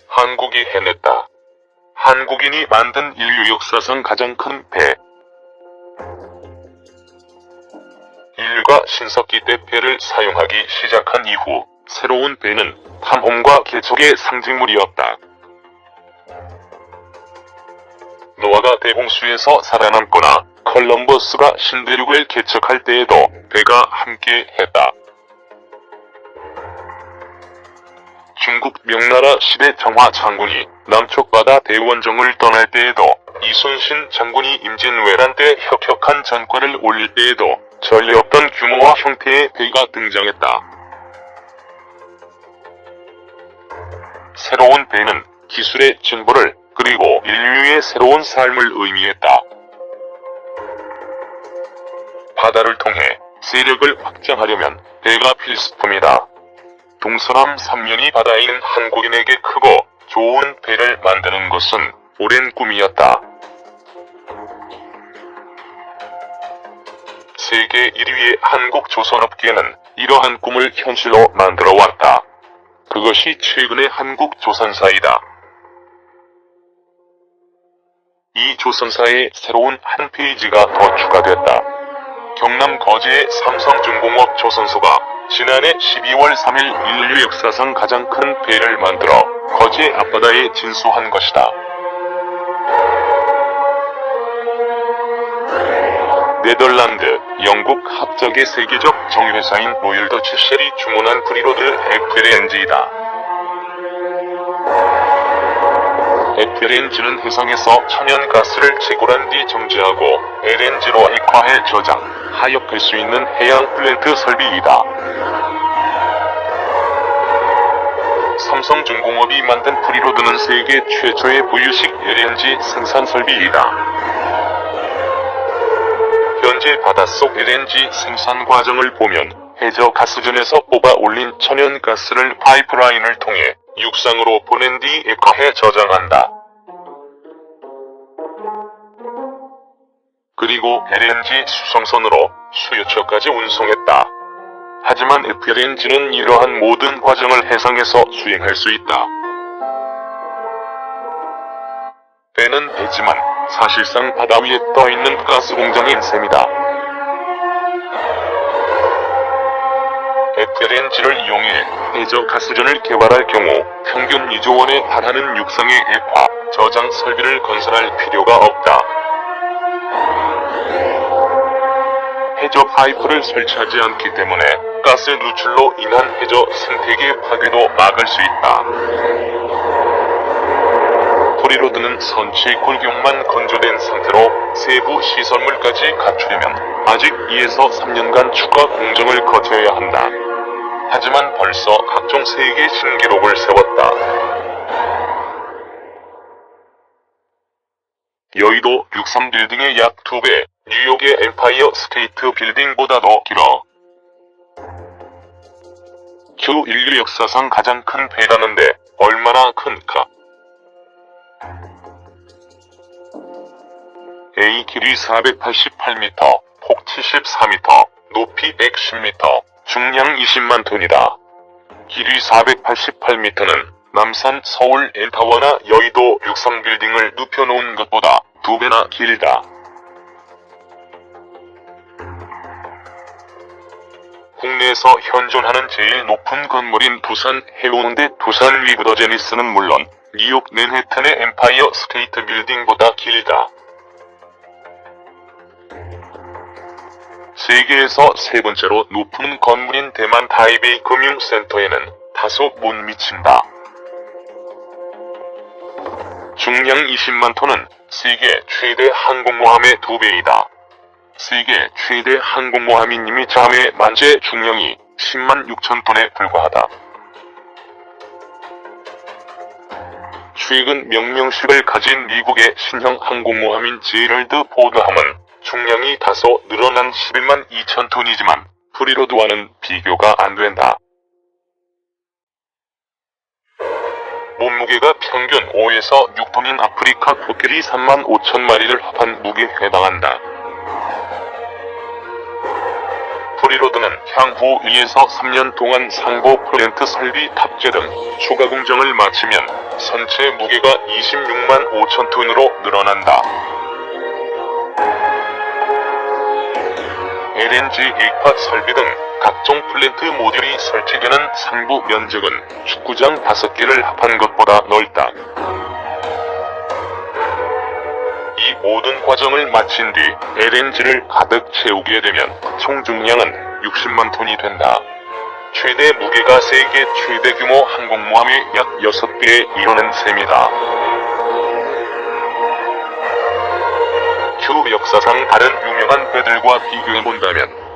한국이 해냈다. 한국인이 만든 인류 역사상 가장 큰 배. 인류가 신석기 때 배를 사용하기 시작한 이후 새로운 배는 탐험과 개척의 상징물이었다. 노아가 대홍수에서 살아남거나 컬럼버스가 신대륙을 개척할 때에도 배가 함께 했다. 중국 명나라 시대 정화 장군이 남쪽 바다 대원정을 떠날 때에도 이순신 장군이 임진왜란 때 혁혁한 전과를 올릴 때에도 전례 없던 규모와 형태의 배가 등장했다. 새로운 배는 기술의 진보를 그리고 인류의 새로운 삶을 의미했다. 바다를 통해 세력을 확장하려면 배가 필수품이다. 동서남 3면이 바다에 있는 한국인에게 크고 좋은 배를 만드는 것은 오랜 꿈이었다. 세계 1위의 한국 조선업계는 이러한 꿈을 현실로 만들어 왔다. 그것이 최근의 한국 조선사이다. 이 조선사의 새로운 한 페이지가 더 추가됐다. 경남 거제의 삼성중공업 조선소가 지난해 12월 3일 인류 역사상 가장 큰 배를 만들어 거제 앞바다에 진수한 것이다. 네덜란드, 영국 합작의 세계적 정유회사인 로열 더치 쉘이 주문한 프리로드 FLNG이다. FLNG는 해상에서 천연가스를 채굴한 뒤 정제하고 LNG로 액화해 저장, 하역할 수 있는 해양 플랜트 설비이다. 삼성중공업이 만든 프리로드는 세계 최초의 분유식 LNG 생산 설비이다. 현재 바닷속 LNG 생산 과정을 보면 해저 가스전에서 뽑아 올린 천연가스를 파이프라인을 통해 육상으로 보낸 뒤 액화해 저장한다. 그리고 LNG 수송선으로 수요처까지 운송했다. 하지만 FLNG는 이러한 모든 과정을 해상에서 수행할 수 있다. 배는 배지만 사실상 바다 위에 떠있는 가스공장인 셈이다. FLNG를 이용해 해저 가스전을 개발할 경우 평균 2조 원에 달하는 육상의 액화, 저장 설비를 건설할 필요가 없다. 해저 파이프를 설치하지 않기 때문에 가스 누출로 인한 해저 생태계 파괴도 막을 수 있다. 프리로드는 선체 골격만 건조된 상태로 세부 시설물까지 갖추려면 아직 2에서 3년간 추가 공정을 거쳐야 한다. 하지만 벌써 각종 세계 신기록을 세웠다. 여의도 63빌딩의 약 2배, 뉴욕의 엠파이어 스테이트 빌딩보다도 길어. 인류 역사상 가장 큰 배라는데 얼마나 큰가? A 길이 488m, 폭 74m, 높이 110m, 중량 20만 톤이다. 길이 488m는 남산 서울 엔타워나 여의도 63빌딩을 눕혀놓은 것보다 2배나 길다. 국내에서 현존하는 제일 높은 건물인 부산 해운대 두산 리브더 제니스는 물론 뉴욕 맨해튼의 엠파이어 스테이트 빌딩보다 길다. 세계에서 세 번째로 높은 건물인 대만 타이베이 금융센터에는 다소 못 미친다. 중량 20만 톤은 세계 최대 항공모함의 2배이다. 세계 최대 항공모함인 이미 잠의 만재 중량이 10만 6천 톤에 불과하다. 최근 명명식을 가진 미국의 신형 항공모함인 제럴드 포드함은 중량이 다소 늘어난 11만 2천 톤이지만 프리로드와는 비교가 안 된다. 몸무게가 평균 5에서 6톤인 아프리카 코끼리 3만 5천 마리를 합한 무게에 해당한다. 프리로드는 향후 2에서 3년 동안 상부 플랜트 설비 탑재 등 추가 공정을 마치면 선체 무게가 26만 5천 톤으로 늘어난다. LNG 액파 설비 등 각종 플랜트 모듈이 설치되는 상부 면적은 축구장 5개를 합한 것보다 넓다. 이 모든 과정을 마친 뒤 LNG를 가득 채우게 되면 총 중량은 60만 톤이 된다. 최대 무게가 세계 최대 규모 항공모함의 약 6배에 이르는 셈이다. 큐 역사상 다른 유명한 배들과 비교해본다면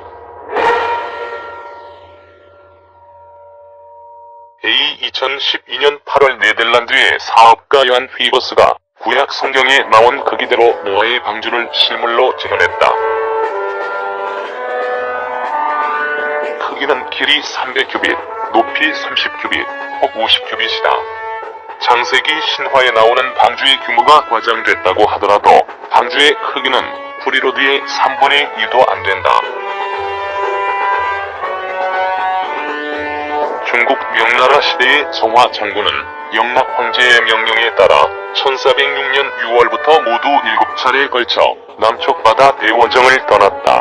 A 2012년 8월 네덜란드의 사업가 요한 휘버스가 구약 성경에 나온 크기대로 노아의 방주를 실물로 재현했다. 크기는 길이 300규빗, 높이 30규빗, 폭 50규빗이다. 창세기 신화에 나오는 방주의 규모가 과장됐다고 하더라도 방주의 크기는 프리로드의 3분의 2도 안 된다. 중국 명나라 시대의 정화 장군은 영락 황제의 명령에 따라 1406년 6월부터 모두 7차례에 걸쳐 남쪽 바다 대원정을 떠났다.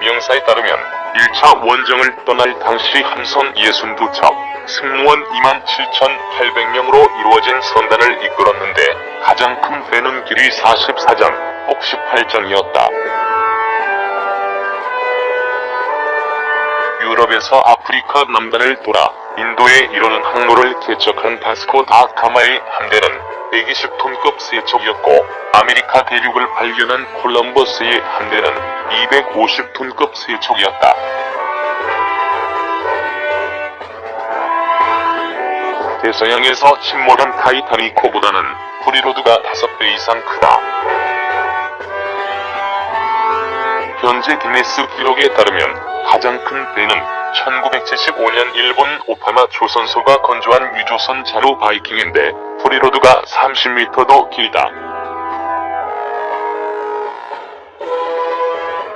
명사에 따르면 1차 원정을 떠날 당시 함선 62척, 승무원 27,800명으로 이루어진 선단을 이끌었는데 가장 큰 배는 길이 44전, 폭 18전이었다. 유럽에서 아프리카 남단을 돌아 인도에 이르는 항로를 개척한 바스코 다 가마의 함대는 120톤급 세척이었고 아메리카 대륙을 발견한 콜럼버스의 함대는 250톤급 세척이었다. 대서양에서 침몰한 타이타니코보다는 프리로드가 5배 이상 크다. 현재 기네스 기록에 따르면 가장 큰 배는 1975년 일본 오파마 조선소가 건조한 유조선 자루 바이킹인데 프리로드가 30m도 길다.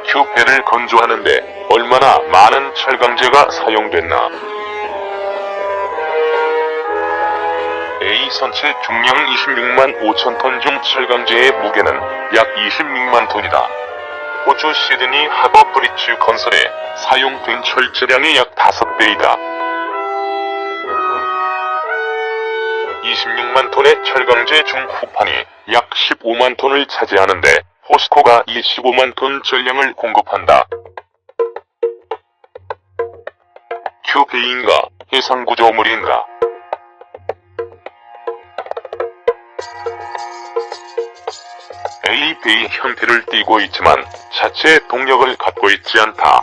큐배를 건조하는데 얼마나 많은 철강제가 사용됐나. A 선체 중량 26만 5천 톤 중 철강제의 무게는 약 26만 톤이다. 호주 시드니 하버 브릿지 건설에 사용된 철제량의 약 5배이다. 26만 톤의 철강제 중 후판이 약 15만 톤을 차지하는데 포스코가 이 15만 톤 전량을 공급한다. 큐배인가 해상구조물인가? A배의 형태를 띠고 있지만 자체 동력을 갖고 있지 않다.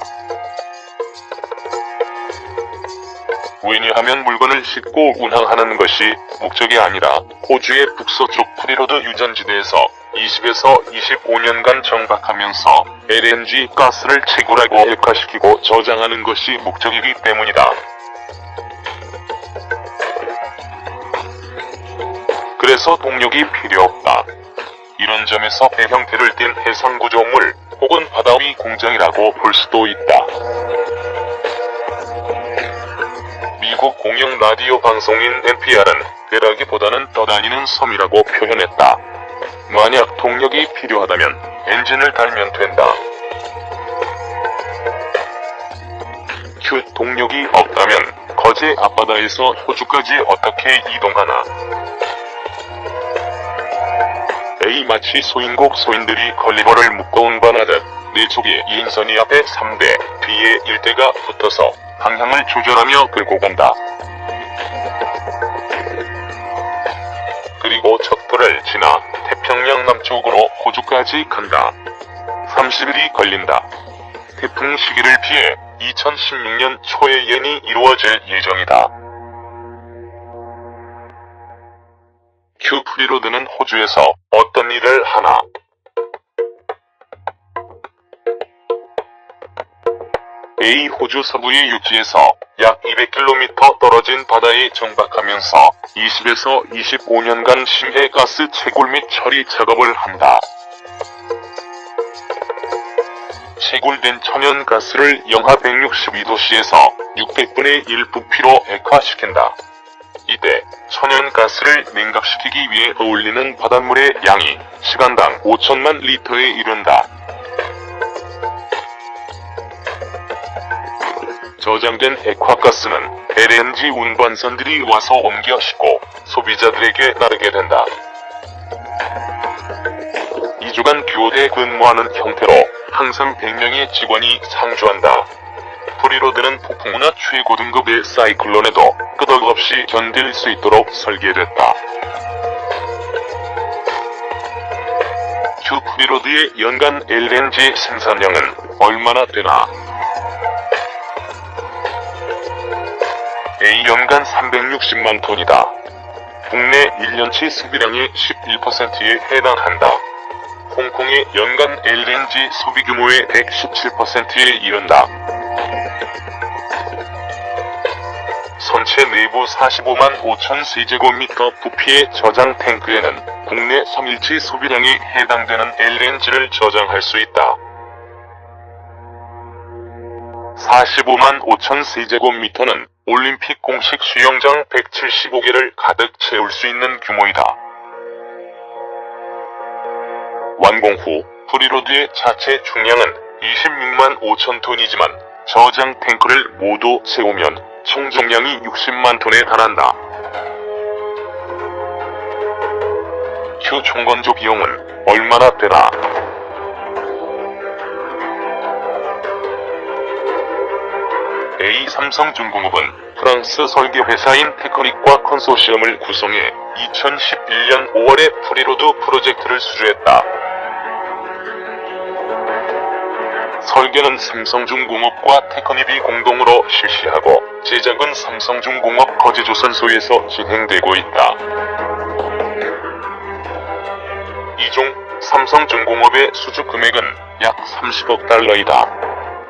왜냐하면 물건을 싣고 운항하는 것이 목적이 아니라 호주의 북서쪽 프리로드 유전지대에서 20에서 25년간 정박하면서 LNG 가스를 채굴하고 액화시키고 저장하는 것이 목적이기 때문이다. 그래서 동력이 필요 없다. 이런 점에서 배 형태를 띤 해상구조물 혹은 바다 위 공장이라고 볼 수도 있다. 미국 공영 라디오 방송인 NPR은 배라기보다는 떠다니는 섬이라고 표현했다. 만약 동력이 필요하다면 엔진을 달면 된다. 동력이 없다면 거제 앞바다에서 호주까지 어떻게 이동하나? A 마치 소인국 소인들이 걸리버를 묶어 운반하듯 네 척의 2인선이 앞에 3대, 뒤에 1대가 붙어서 방향을 조절하며 끌고 간다. 그리고 척도를 지나 태평양 남쪽으로 호주까지 간다. 30일이 걸린다. 태풍 시기를 피해 2016년 초에 연이 이루어질 예정이다. 프리로드는 호주에서 어떤 일을 하나? A. 호주 서부의 육지에서 약 200km 떨어진 바다에 정박하면서 20에서 25년간 심해 가스 채굴 및 처리 작업을 한다. 채굴된 천연가스를 영하 162도씨에서 600분의 1 부피로 액화시킨다. 이때 천연가스를 냉각시키기 위해 어울리는 바닷물의 양이 시간당 5천만 리터에 이른다. 저장된 액화가스는 LNG 운반선들이 와서 옮겨 싣고 소비자들에게 나르게 된다. 2주간 교대 근무하는 형태로 항상 100명의 직원이 상주한다. 프리로드는 폭풍우나 최고등급의 사이클론에도 끄덕없이 견딜 수 있도록 설계됐다. 큐 프리로드의 연간 LNG 생산량은 얼마나 되나? A 연간 360만 톤이다. 국내 1년치 소비량의 11%에 해당한다. 홍콩의 연간 LNG 소비 규모의 117%에 이른다. 선체 내부 45만 5천 세제곱미터 부피의 저장 탱크에는 국내 3일치 소비량에 해당되는 LNG를 저장할 수 있다. 45만 5천 세제곱미터는 올림픽 공식 수영장 175개를 가득 채울 수 있는 규모이다. 완공 후 프리로드의 자체 중량은 26만 5천 톤이지만 저장 탱크를 모두 채우면 총重量이 60만 톤에 달한다. 큐 총건조 비용은 얼마나 되나? A 삼성중공업은 프랑스 설계회사인 테크닉과 컨소시엄을 구성해 2011년 5월에 프리로드 프로젝트를 수주했다. 설계는 삼성중공업과 테크닉이 공동으로 실시하고 제작은 삼성중공업 거제조선소에서 진행되고 있다. 이 중 삼성중공업의 수주 금액은 약 30억 달러이다.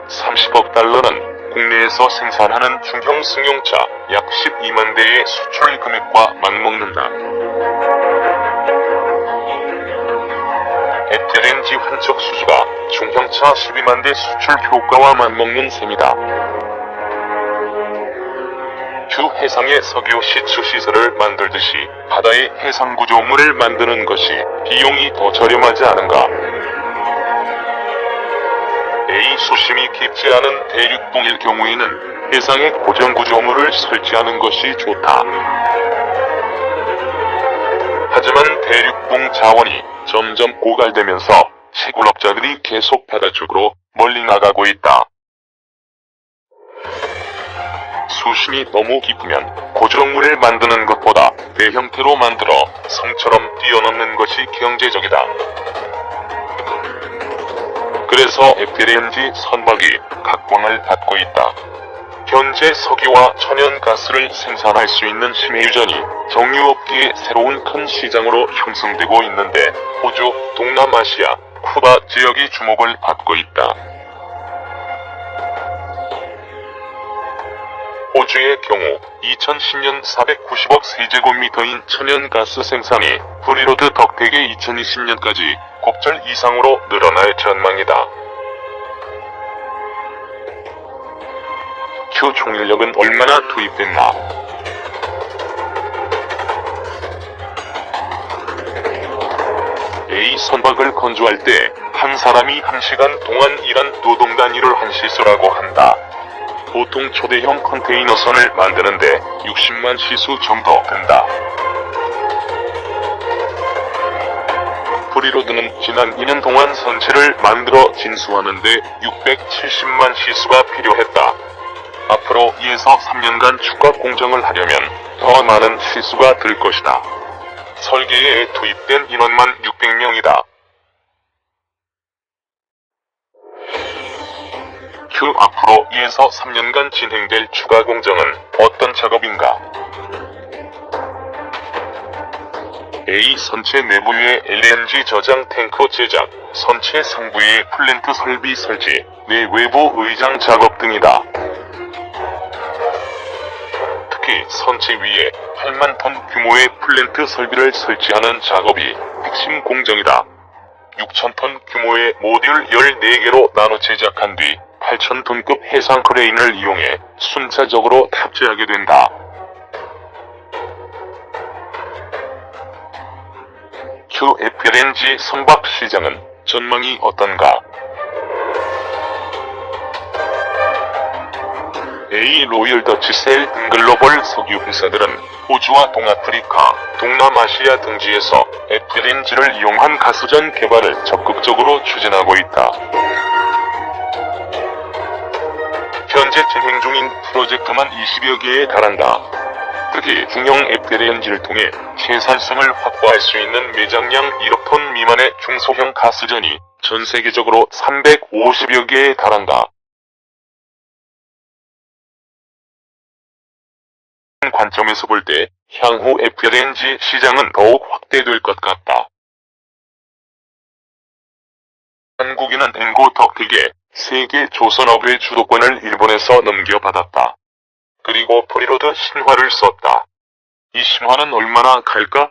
30억 달러는 국내에서 생산하는 중형 승용차 약 12만 대의 수출 금액과 맞먹는다. LNG 환척 수주가 중형차 12만 대 수출 효과와 맞먹는 셈이다. 큐 해상의 석유 시추 시설을 만들듯이 바다의 해상 구조물을 만드는 것이 비용이 더 저렴하지 않은가? A 수심이 깊지 않은 대륙봉일 경우에는 해상에 고정 구조물을 설치하는 것이 좋다. 하지만 대륙봉 자원이 점점 고갈되면서 채굴업자들이 계속 바다 쪽으로 멀리 나가고 있다. 수심이 너무 깊으면 고정물을 만드는 것보다 배 형태로 만들어 성처럼 뛰어넘는 것이 경제적이다. 그래서 FLNG 선박이 각광을 받고 있다. 현재 석유와 천연가스를 생산할 수 있는 심해유전이 정유업계의 새로운 큰 시장으로 형성되고 있는데 호주, 동남아시아, 쿠바 지역이 주목을 받고 있다. 호주의 경우 2010년 490억 세제곱미터인 천연가스 생산이 프리로드 덕택의 2020년까지 곡절 이상으로 늘어날 전망이다. 큐 총인력은 얼마나 투입됐나? A 선박을 건조할 때 한 사람이 1시간 동안 일한 노동 단위를 한 시수라고 한다. 보통 초대형 컨테이너선을 만드는데 60만 시수 정도 든다. 프리로드는 지난 2년 동안 선체를 만들어 진수하는데 670만 시수가 필요했다. 앞으로 2에서 3년간 추가 공정을 하려면 더 많은 시수가 들 것이다. 설계에 투입된 인원만 600명이다. 큐 앞으로 2에서 3년간 진행될 추가 공정은 어떤 작업인가? A. 선체 내부의 LNG 저장 탱크 제작, 선체 상부의 플랜트 설비 설치, 내 외부 의장 작업 등이다. 특히 선체 위에 8만 톤 규모의 플랜트 설비를 설치하는 작업이 핵심 공정이다. 6,000톤 규모의 모듈 14개로 나눠 제작한 뒤 8,000톤급 해상 크레인을 이용해 순차적으로 탑재하게 된다. QFLNG 선박 시장은 전망이 어떤가? A. 로열 더치셀 등 글로벌 석유 회사들은 호주와 동아프리카, 동남아시아 등지에서 FLNG를 이용한 가스전 개발을 적극적으로 추진하고 있다. 현재 진행 중인 프로젝트만 20여 개에 달한다. 특히 중형 FLNG를 통해 생산성을 확보할 수 있는 매장량 1억 톤 미만의 중소형 가스전이 전 세계적으로 350여 개에 달한다. 관점에서 볼 때 향후 FLNG 시장은 더욱 확대될 것 같다. 한국인은 엔고 덕택에 세계 조선업의 주도권을 일본에서 넘겨받았다. 그리고 프리로드 신화를 썼다. 이 신화는 얼마나 갈까?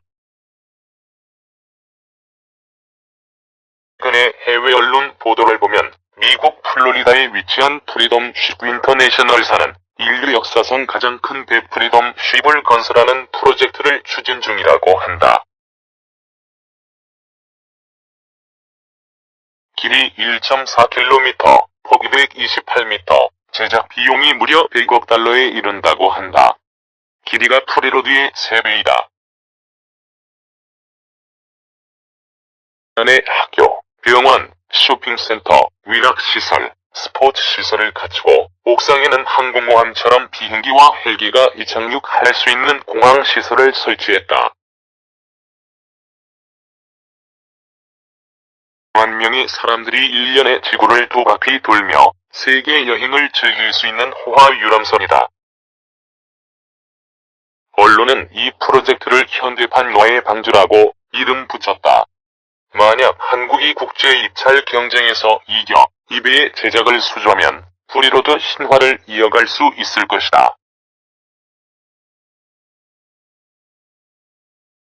최근의 해외 언론 보도를 보면 미국 플로리다에 위치한 프리덤 쉽 인터내셔널사는 인류 역사상 가장 큰 배프리덤 쉽을 건설하는 프로젝트를 추진 중이라고 한다. 길이 1.4km, 폭이 128m, 제작 비용이 무려 100억 달러에 이른다고 한다. 길이가 프리로드의 3배이다. 안에 학교, 병원, 쇼핑센터, 위락시설, 스포츠시설을 갖추고 옥상에는 항공모함처럼 비행기와 헬기가 이착륙할 수 있는 공항시설을 설치했다. 1만 명의 사람들이 1년에 지구를 2바퀴 돌며 세계 여행을 즐길 수 있는 호화 유람선이다. 언론은 이 프로젝트를 현대판 노예 방주라고 이름 붙였다. 만약 한국이 국제 입찰 경쟁에서 이겨 2배의 제작을 수주하면 프리로드 신화를 이어갈 수 있을 것이다.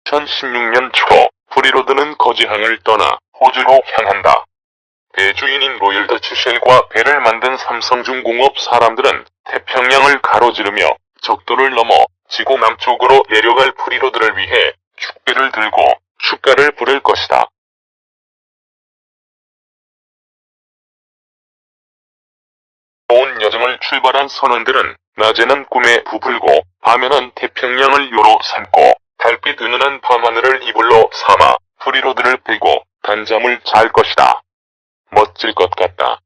2016년 초 프리로드는 거지항을 떠나 호주로 향한다. 배 주인인 로열 더치셀과 배를 만든 삼성중공업 사람들은 태평양을 가로지르며 적도를 넘어 지구 남쪽으로 내려갈 프리로드를 위해 축배를 들고 축가를 부를 것이다. 온 여정을 출발한 선원들은 낮에는 꿈에 부풀고 밤에는 태평양을 요로 삼고 달빛 은은한 밤하늘을 이불로 삼아 프리로드를 베고 단잠을 잘 것이다. 멋질 것 같다.